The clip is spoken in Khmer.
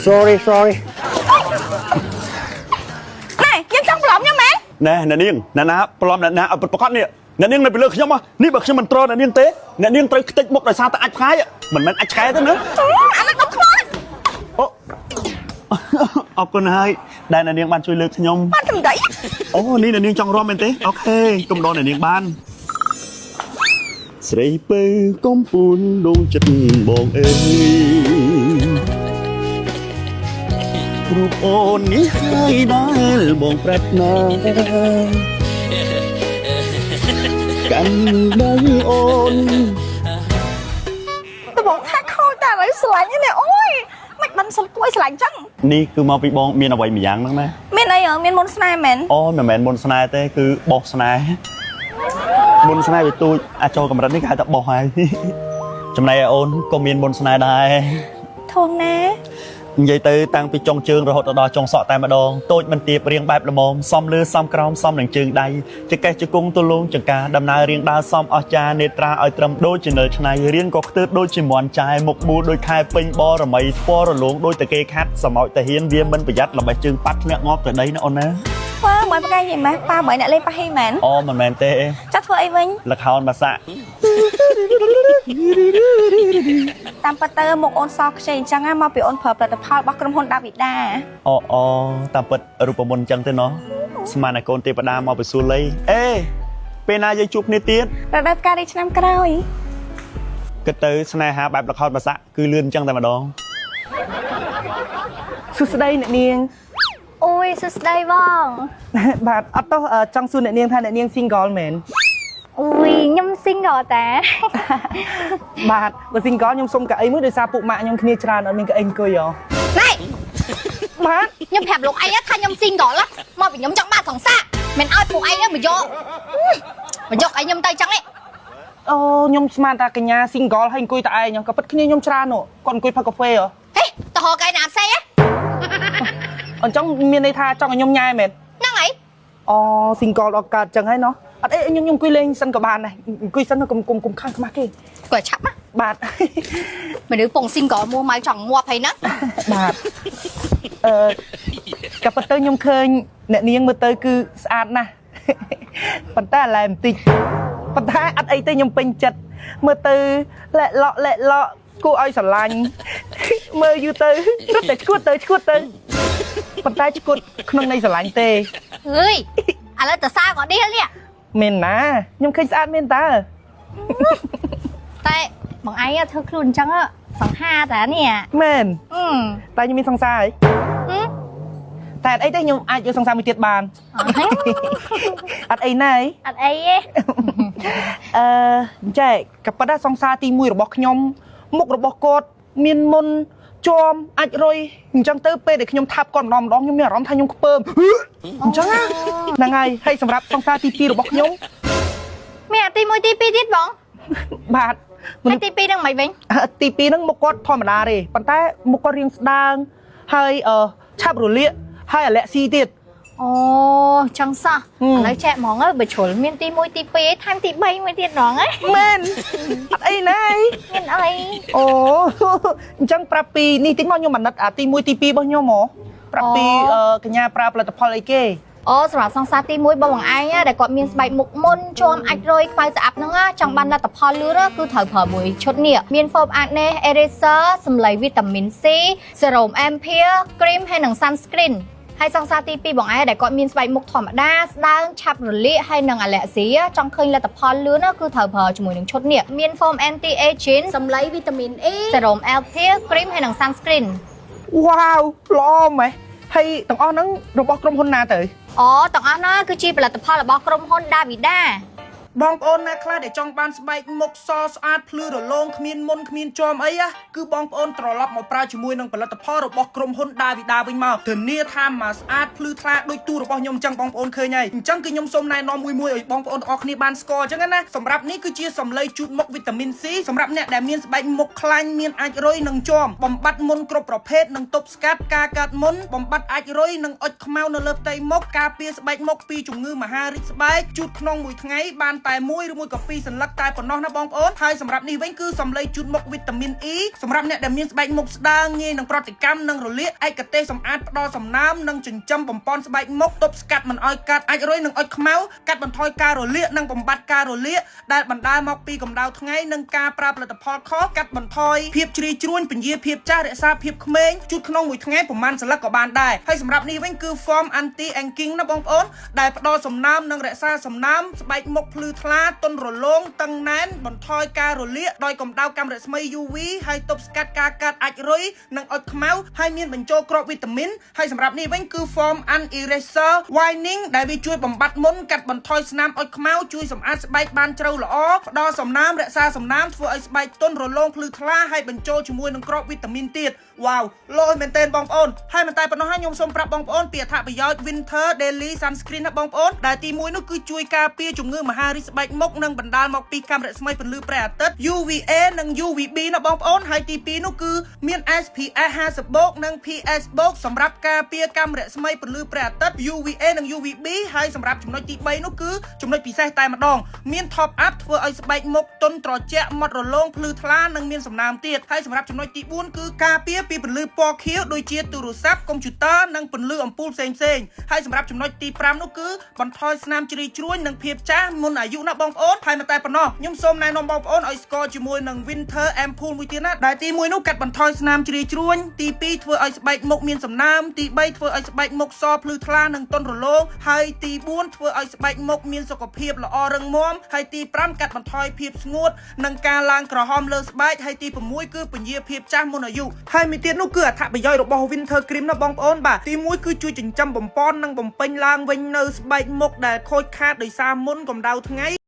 sorry sorry ណែយើងចង់ប្រឡំខ្ញុំមែនណែអ្នកនាងណាណាប្រឡំណាឲ្យប្រកាសនេះអ្នកនាងនៅពីលើខ្ញុំនេះបើខ្ញុំមិនត្រអ្នកនាងទេអ្នកនាងត្រូវខ្ទេចមុខដោយសារតែអាចផ្កាយមិនមែនអាចឆ្កែទេណាអានេះដុំខ្មោចអូអរគុណហើយដែលអ្នកនាងបានជួយលើកខ្ញុំបានសម្ដីអូនេះអ្នកនាងចង់រំមែនទេអូខេកុំដល់អ្នកនាងបានស្រីពៅកំពូនដងចិត្តបងអើយរូបអូននេះហើយដែលបងប្រាថ្នាកាន់ដៃអូនតបងថាខូចតែឥឡូវស្រឡាញ់នេះអូយមិនបានសិលគួយស្រឡាញ់ចឹងនេះគឺមកពីបងមានអ្វីមួយយ៉ាងហ្នឹងណាមានអីមានមុនស្នេហ៍មែនអូមិនមែនមុនស្នេហ៍ទេគឺបោះស្នេហ៍មុនស្នេហ៍វាទូចអាចចូលកម្រិតនេះគេហៅថាបោះហើយចំណែកឯអូនក៏មានមុនស្នេហ៍ដែរធំណានិយាយទៅតាំងពីចុងជើងរហូតដល់ចុងសក់តែម្ដងតូចមិនទៀបរៀងបែបល្មមសំលើសំក្រោមសំនឹងជើងដៃចកេះជង្គង់ទូលងចង្ការដំណើររៀងដើរសំអស្ចារនេត្រាឲ្យត្រឹមដូចជានៅឆ្នៃរៀនក៏ខ្ទើតដូចជាមន់ចាយមុខមូលដូចខែពេញបរមីស្ពររលោងដូចតាគេខាត់សមោចតាហ៊ានវាមិនប្រយ័ត្នល្បេះជើងប៉ាត់ធ្លាក់ងាប់ទៅដីណាអូនណាប៉ាមើលប្រកែកយីម៉ាស់ប៉ាបើអ្នកលេងប៉ាហ៊ីមែនអូមិនមែនទេចាត់ធ្វើអីវិញលខោនបាសាក់តាមពិតទៅមុខអូនសខ្ចីអញ្ចឹងមកពីអូនប្រើផលិតផលរបស់ក្រុមហ៊ុនដាវីដាអូតាមពិតរូបមន្តអញ្ចឹងទេណោះស្មានតែកូនទេវតាមកពីសួលីអេពេលណាយើងជួបគ្នាទៀតរដូវផ្ការីឆ្នាំក្រោយគិតទៅស្នេហាបែបលខោនបាសាក់គឺលឿនអញ្ចឹងតែម្ដងសួស្ដីអ្នកនាងអូយសួស្ដីបងបាទអត់តោះចង់សួរអ្នកនាងថាអ្នកនាង single មែនអូយខ្ញុំ single តាបាទបើ single ខ្ញុំសុំកៅអីមួយដោយសារពុកម៉ាក់ខ្ញុំគ្នាច្រើនអត់មានកៅអីអង្គុយហ៎ណែបាទខ្ញុំប្រាប់លោកអីថាខ្ញុំ single មកពីខ្ញុំចង់បានសង្សារមិនឲ្យពួកឯងមកយកអីខ្ញុំទៅចឹងនេះអូខ្ញុំស្មានថាកញ្ញា single ហើយអង្គុយតែឯងក៏ពិតគ្នាខ្ញុំច្រើនគាត់អង្គុយផឹកកាហ្វេហ៎ហេតើហៅកែណាផ្សេងអញ្ចឹងមានន័យថាចង់ឲ្យខ្ញុំញ៉ែមែនហ្នឹងហើយអូ single ដល់កើតចឹងហើយណោះអត់អីខ្ញុំអង្គុយលេងសិនក៏បានដែរអង្គុយសិនទៅកុំខាំខ្មាស់គេគាត់ឆាប់ណាបាទមនុស្សពង single មួម៉ៅចង់ងាប់ហើយណាបាទក៏ប៉ុន្តែខ្ញុំឃើញអ្នកនាងមើលទៅគឺស្អាតណាស់ប៉ុន្តែអាឡែបន្តិចប៉ុន្តែអត់អីទេខ្ញុំពេញចិត្តមើលទៅលែកឡក់គួរឲ្យស្រឡាញ់មើលយូរទៅរត់តែឈួតទៅប៉ុន្តែឈួតក្នុងន័យស្រឡាញ់ទេអើយឥឡូវតើសាក៏ឌីលនេះមែនណាខ្ញុំឃើញស្អាតមែនតើតែបងឯងធ្វើខ្លួនអញ្ចឹងសង្ហាតានេះមែនតែខ្ញុំមានសង្សារហើយតែអត់អីទេខ្ញុំអាចយកសង្សារមួយទៀតបានអត់អីណាអត់អីទេចែកក៏ប៉ុន្តែសង្សារទី1របស់ខ្ញុំមុខរបស់គាត់មានមុនជាប់អាចរុយអញ្ចឹងទៅពេលដែលខ្ញុំថាប់គាត់ម្ដងខ្ញុំមានអារម្មណ៍ថាខ្ញុំខ្ពើមអញ្ចឹងហ្នឹងហើយសម្រាប់សង្សារទី2របស់ខ្ញុំមានទី1ទី2ទៀតបងបាទហើយទី2ហ្នឹងមិនវិញទី2ហ្នឹងមុខគាត់ធម្មតាទេប៉ុន្តែមុខគាត់រាងស្ដើងហើយឆាប់រលាកហើយអាឡែស៊ីទៀតអូចឹងសោះឥឡូវចែកហ្មងបើជ្រុលមានទី1ទី2ថែមទី3មួយទៀតហ្មងមែនអត់អីណាមានអីអូអញ្ចឹងប្រាប់ពីនេះតិចមកខ្ញុំអាណិតអាទី1ទី2របស់ខ្ញុំហ៎ប្រាប់ពីកញ្ញាប្រើផលិតផលអីគេអូសម្រាប់សង្សារទី1បងឯងដែលគាត់មានស្បែកមុខមុនជាប់អាចរុយខ្វៅស្អាប់ហ្នឹងចង់បានលទ្ធផលលឿនគឺត្រូវប្រើមួយឈុតនេះមាន Foam Acne Eraser សម្លៃវីតាមីន C Serum Ampere Cream ហើយនិង Sunscreen ហើយសង្សារទី2បងឯងដែលគាត់មានស្បែកមុខធម្មតាស្ដើងឆាប់រលាកហើយនិងអាឡែស៊ីចង់ឃើញលទ្ធផលលឿនគឺត្រូវប្រើជាមួយនឹងឈុតនេះមាន Foam Anti Aging សម្លៃវីតាមីន E Serum Ampere Cream ហើយនិង Sunscreen វ៉ាវល្អមែនហើយទាំងអស់ហ្នឹងរបស់ក្រុមហ៊ុនណាទៅអូទាំងអស់ហ្នឹងគឺជាផលិតផលរបស់ក្រុមហ៊ុន Davida បងប្អូនណាខ្លះដែលចង់បានស្បែកមុខសស្អាតភ្លឺរលោងគ្មានមុនគ្មានជាំអីគឺបងប្អូនត្រឡប់មកប្រើជាមួយនឹងផលិតផលរបស់ក្រុមហ៊ុន Davida វិញមកធានាថាមកស្អាតភ្លឺថ្លាដូចទូរបស់ខ្ញុំអញ្ចឹងបងប្អូនឃើញហើយអញ្ចឹងគឺខ្ញុំសូមណែនាំមួយឲ្យបងប្អូនទាំងអស់គ្នាបានស្គាល់អញ្ចឹងណាសម្រាប់នេះគឺជាសម្លៃជូតមុខវីតាមីន C សម្រាប់អ្នកដែលមានស្បែកមុខខ្លាញ់មានអាចរុយនិងជាំបំបត្តិមុនគ្រប់ប្រភេទនិងទប់ស្កាត់ការកើតមុនបំបត្តិអាចរុយនិងអុចខ្មៅនៅលើផ្ទៃមុខការពារស្បែកមុខពីជំងឺមហារីកស្បែកជូតក្នុងមួយថ្ងៃបាន តែ1ឬមួយក៏2សន្លឹកតែប៉ុណ្ណោះណាបងប្អូនហើយសម្រាប់នេះវិញគឺសំឡេងជូតមុខវីតាមីន E សម្រាប់អ្នកដែលមានស្បែកមុខស្ដើងងាយនឹងប្រតិកម្មនិងរលាកឯកទេសសម្អាតផ្ដល់សំណើមនិងចិញ្ចឹមបំពន់ស្បែកមុខទប់ស្កាត់មិនឲ្យកាត់អាចរុយនិងអុចខ្មៅកាត់បន្ថយការរលាកនិងបំបត្តិការរលាកដែលបណ្ដាលមកពីកម្ដៅថ្ងៃនិងការប្រើផលិតផលខុសកាត់បន្ថយភាពជ្រីជ្រួញពន្យាភាពចាស់រក្សាភាពក្មេងជូតក្នុងមួយថ្ងៃប្រមាណសន្លឹកក៏បានដែរហើយសម្រាប់នេះវិញគឺ Form Anti Aging ណាបងប្អូនដែលផ្ដល់សំណើមនិងរក្សាសំណើមស្បែកមុខភ្លឺថ្លាទន់រលោងតឹងណែនបន្ថយការរលាកដោយកម្ដៅកាំរស្មី UV ហើយទប់ស្កាត់ការកាត់អាចរុយនិងអុចខ្មៅហើយមានបញ្ចូលគ្រាប់វីតាមីនហើយសម្រាប់នេះវិញគឺ Form Anti-Eraser Whitening ដែលវាជួយបំបត្តិមុនកាត់បន្ថយស្នាមអុចខ្មៅជួយសម្អាតស្បែកបានជ្រៅល្អផ្ដល់សំណើមរក្សាសំណើមធ្វើឲ្យស្បែកទន់រលោងភ្លឺថ្លាហើយបញ្ចូលជាមួយនឹងគ្រាប់វីតាមីនទៀតវ៉ាវលោមែនទែនបងប្អូនហើយមិនតែប៉ុណ្ណោះខ្ញុំសូមប្រាប់បងប្អូនពីអត្ថប្រយោជន៍ Winter Daily Sunscreen ណាបងប្អូនដែលទី1នោះគឺជួយការពារជំងឺមហារីកស្បែកមុខនិងបណ្ដាលមកពីកាំរស្មីពន្លឺព្រះអាទិត្យ UVA និង UVB ណាបងប្អូនហើយទី2នោះគឺមាន SPF 50បូកនិង PS បូកសម្រាប់ការពារកាំរស្មីពន្លឺព្រះអាទិត្យ UVA និង UVB ហើយសម្រាប់ចំណុចទី3នោះគឺចំណុចពិសេសតែម្ដងមាន Top Up ធ្វើឲ្យស្បែកមុខទន់ត្រជាក់ម៉ត់រលោងភ្លឺថ្លានិងមានសំណើមទៀតហើយសម្រាប់ចំណុចទី4គឺការពារពីពន្លឺពណ៌ខៀវដូចជាទូរស័ព្ទកុំព្យូទ័រនិងពន្លឺអំពូលផ្សេងៗហើយសម្រាប់ចំណុចទី5នោះគឺបន្ថយស្នាមជ្រីជ្រួញនិងភាពចាស់មុនអាយុណាបងប្អូនហើយមិនតែប៉ុណ្ណោះខ្ញុំសូមណែនាំបងប្អូនឲ្យស្គាល់ជាមួយនឹង Winter Ampoule មួយទៀតណាដែលទី1នោះកាត់បន្ថយស្នាមជ្រីជ្រួញទី2ធ្វើឲ្យស្បែកមុខមានសំណើមទី3ធ្វើឲ្យស្បែកមុខសភ្លឺថ្លានិងទន់រលោងហើយទី4ធ្វើឲ្យស្បែកមុខមានសុខភាពល្អរឹងមាំហើយទី5កាត់បន្ថយភាពស្ងួតនិងការឡើងក្រហមលើស្បែកហើយទី6គឺពន្យាភាពចាស់មុនអាយុហើយមួយទៀតនោះគឺអត្ថប្រយោជន៍របស់ Winter Cream ណាបងប្អូនបាទទី1គឺជួយចិញ្ចឹមបំពន់និងបំពេញឡើងវិញនៅស្បែកមុខដែលខូចខាតដោយសារមុនកម្ដៅថ្ងៃ